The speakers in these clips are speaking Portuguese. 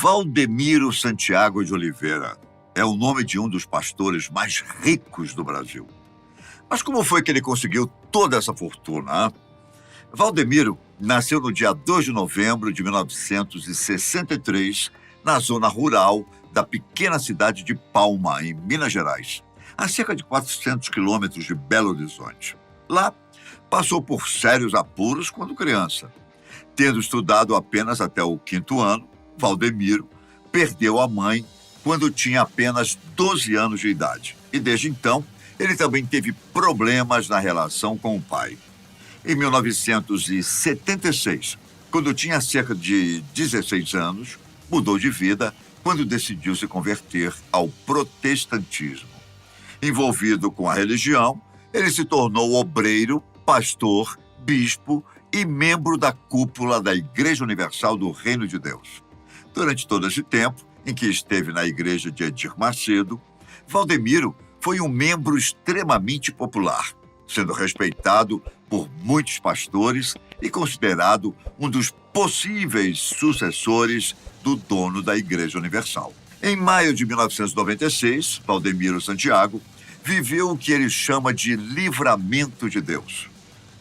Valdemiro Santiago de Oliveira é o nome de um dos pastores mais ricos do Brasil. Mas como foi que ele conseguiu toda essa fortuna? Hein? Valdemiro nasceu no dia 2 de novembro de 1963, na zona rural da pequena cidade de Palma, em Minas Gerais, a cerca de 400 quilômetros de Belo Horizonte. Lá, passou por sérios apuros quando criança. Tendo estudado apenas até o 5º ano, Valdemiro perdeu a mãe quando tinha apenas 12 anos de idade. E desde então, ele também teve problemas na relação com o pai. Em 1976, quando tinha cerca de 16 anos, mudou de vida quando decidiu se converter ao protestantismo. Envolvido com a religião, ele se tornou obreiro, pastor, bispo e membro da cúpula da Igreja Universal do Reino de Deus. Durante todo esse tempo em que esteve na igreja de Edir Macedo, Valdemiro foi um membro extremamente popular, sendo respeitado por muitos pastores e considerado um dos possíveis sucessores do dono da Igreja Universal. Em maio de 1996, Valdemiro Santiago viveu o que ele chama de livramento de Deus.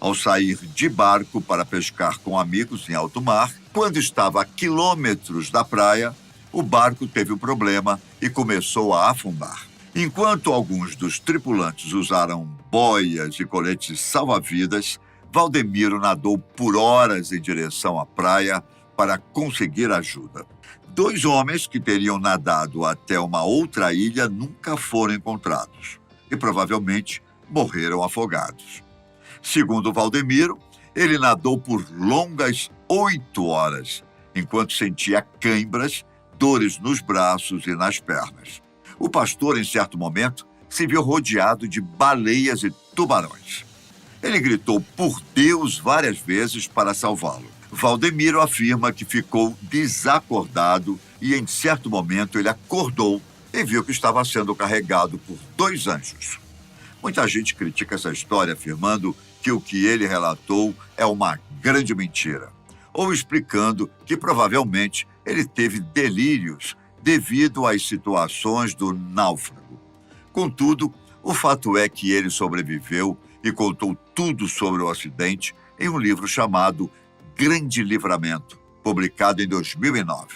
Ao sair de barco para pescar com amigos em alto mar, quando estava a quilômetros da praia, o barco teve um problema e começou a afundar. Enquanto alguns dos tripulantes usaram boias e coletes salva-vidas, Valdemiro nadou por horas em direção à praia para conseguir ajuda. 2 homens que teriam nadado até uma outra ilha nunca foram encontrados e provavelmente morreram afogados. Segundo Valdemiro, ele nadou por longas 8 horas, enquanto sentia cãibras, dores nos braços e nas pernas. O pastor, em certo momento, se viu rodeado de baleias e tubarões. Ele gritou por Deus várias vezes para salvá-lo. Valdemiro afirma que ficou desacordado e, em certo momento, ele acordou e viu que estava sendo carregado por 2 anjos. Muita gente critica essa história, afirmando que o que ele relatou é uma grande mentira, ou explicando que provavelmente ele teve delírios devido às situações do náufrago. Contudo, o fato é que ele sobreviveu e contou tudo sobre o acidente em um livro chamado Grande Livramento, publicado em 2009.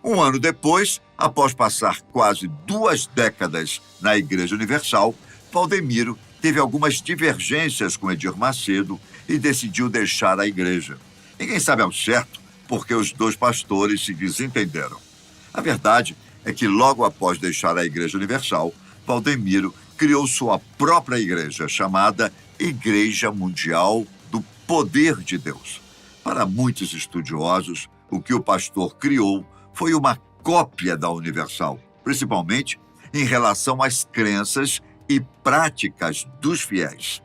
Um ano depois, após passar quase 2 décadas na Igreja Universal, Valdemiro teve algumas divergências com Edir Macedo e decidiu deixar a igreja. Ninguém sabe ao certo porque os 2 pastores se desentenderam. A verdade é que logo após deixar a Igreja Universal, Valdemiro criou sua própria igreja, chamada Igreja Mundial do Poder de Deus. Para muitos estudiosos, o que o pastor criou foi uma cópia da Universal, principalmente em relação às crenças e práticas dos fiéis.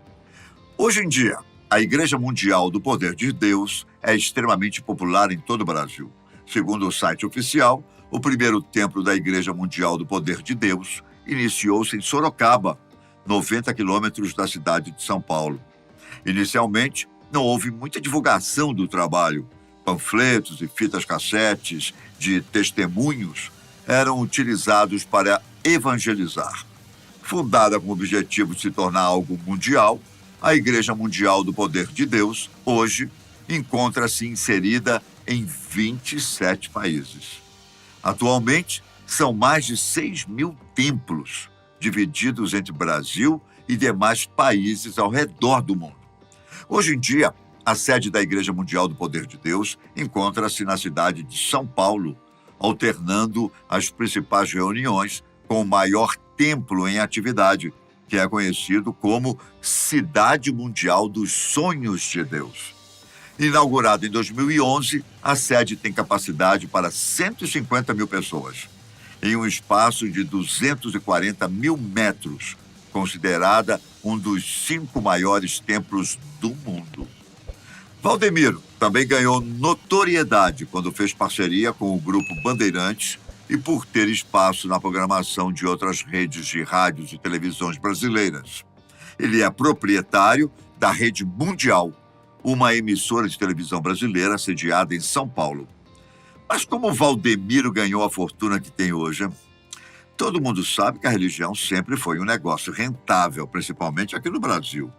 Hoje em dia, a Igreja Mundial do Poder de Deus é extremamente popular em todo o Brasil. Segundo o site oficial, o primeiro templo da Igreja Mundial do Poder de Deus iniciou-se em Sorocaba, 90 quilômetros da cidade de São Paulo. Inicialmente, não houve muita divulgação do trabalho. Panfletos e fitas cassetes de testemunhos eram utilizados para evangelizar. Fundada com o objetivo de se tornar algo mundial, a Igreja Mundial do Poder de Deus, hoje, encontra-se inserida em 27 países. Atualmente, são mais de 6.000 templos, divididos entre Brasil e demais países ao redor do mundo. Hoje em dia, a sede da Igreja Mundial do Poder de Deus encontra-se na cidade de São Paulo, alternando as principais reuniões com o maior templo em atividade, que é conhecido como Cidade Mundial dos Sonhos de Deus. Inaugurado em 2011, a sede tem capacidade para 150 mil pessoas, em um espaço de 240 mil metros, considerada um dos 5 maiores templos do mundo. Valdemiro também ganhou notoriedade quando fez parceria com o Grupo Bandeirantes e por ter espaço na programação de outras redes de rádios e televisões brasileiras. Ele é proprietário da Rede Mundial, uma emissora de televisão brasileira sediada em São Paulo. Mas como Valdemiro ganhou a fortuna que tem hoje? Todo mundo sabe que a religião sempre foi um negócio rentável, principalmente aqui no Brasil.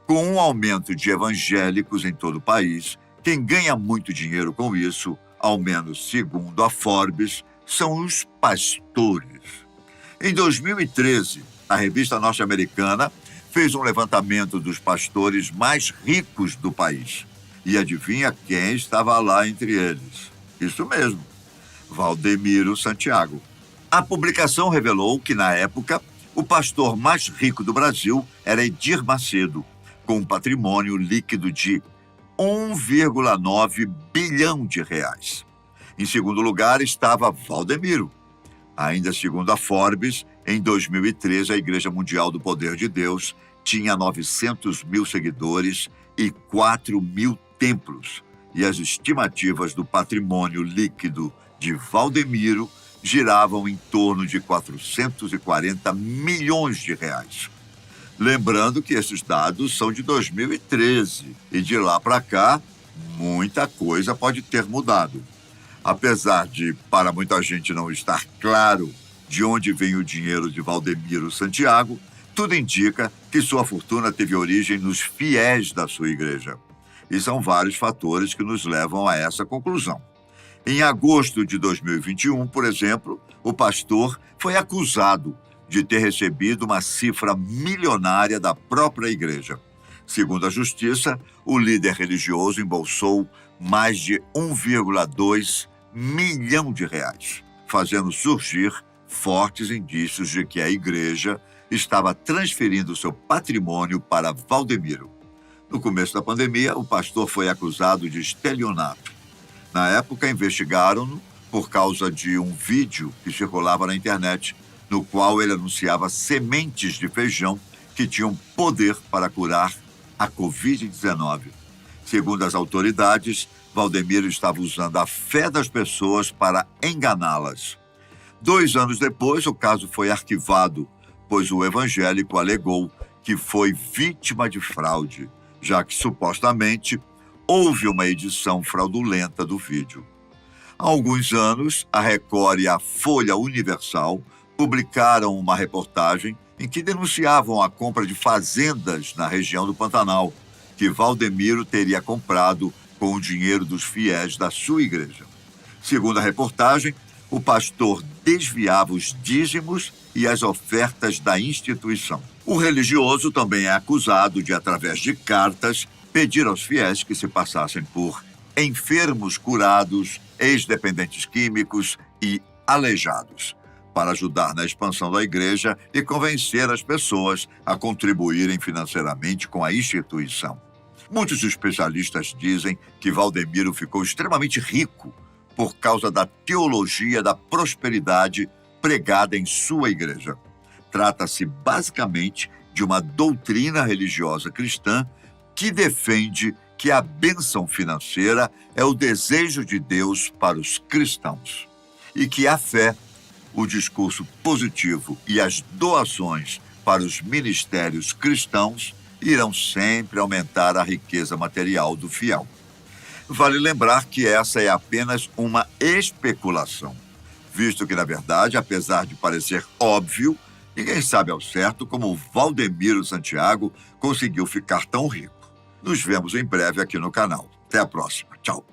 Com um aumento de evangélicos em todo o país, quem ganha muito dinheiro com isso, ao menos segundo a Forbes, são os pastores. Em 2013, a revista norte-americana fez um levantamento dos pastores mais ricos do país. E adivinha quem estava lá entre eles? Isso mesmo, Valdemiro Santiago. A publicação revelou que, na época, o pastor mais rico do Brasil era Edir Macedo, com um patrimônio líquido de 1,9 bilhão de reais. Em segundo lugar estava Valdemiro. Ainda segundo a Forbes, em 2013, a Igreja Mundial do Poder de Deus tinha 900 mil seguidores e 4 mil templos. E as estimativas do patrimônio líquido de Valdemiro giravam em torno de 440 milhões de reais. Lembrando que esses dados são de 2013 e de lá para cá, muita coisa pode ter mudado. Apesar de, para muita gente, não estar claro de onde vem o dinheiro de Valdemiro Santiago, tudo indica que sua fortuna teve origem nos fiéis da sua igreja. E são vários fatores que nos levam a essa conclusão. Em agosto de 2021, por exemplo, o pastor foi acusado de ter recebido uma cifra milionária da própria igreja. Segundo a justiça, o líder religioso embolsou mais de 1,2 milhão de reais, fazendo surgir fortes indícios de que a igreja estava transferindo seu patrimônio para Valdemiro. No começo da pandemia, o pastor foi acusado de estelionato. Na época, investigaram-no por causa de um vídeo que circulava na internet, no qual ele anunciava sementes de feijão que tinham poder para curar a Covid-19. Segundo as autoridades, Valdemiro estava usando a fé das pessoas para enganá-las. 2 anos depois, o caso foi arquivado, pois o evangélico alegou que foi vítima de fraude, já que supostamente houve uma edição fraudulenta do vídeo. Há alguns anos, a Record e a Folha Universal publicaram uma reportagem em que denunciavam a compra de fazendas na região do Pantanal, que Valdemiro teria comprado com o dinheiro dos fiéis da sua igreja. Segundo a reportagem, o pastor desviava os dízimos e as ofertas da instituição. O religioso também é acusado de, através de cartas, pedir aos fiéis que se passassem por enfermos curados, ex-dependentes químicos e aleijados, para ajudar na expansão da igreja e convencer as pessoas a contribuírem financeiramente com a instituição. Muitos especialistas dizem que Valdemiro ficou extremamente rico por causa da teologia da prosperidade pregada em sua igreja. Trata-se basicamente de uma doutrina religiosa cristã que defende que a bênção financeira é o desejo de Deus para os cristãos e que a fé, o discurso positivo e as doações para os ministérios cristãos irão sempre aumentar a riqueza material do fiel. Vale lembrar que essa é apenas uma especulação, visto que, na verdade, apesar de parecer óbvio, ninguém sabe ao certo como Valdemiro Santiago conseguiu ficar tão rico. Nos vemos em breve aqui no canal. Até a próxima. Tchau.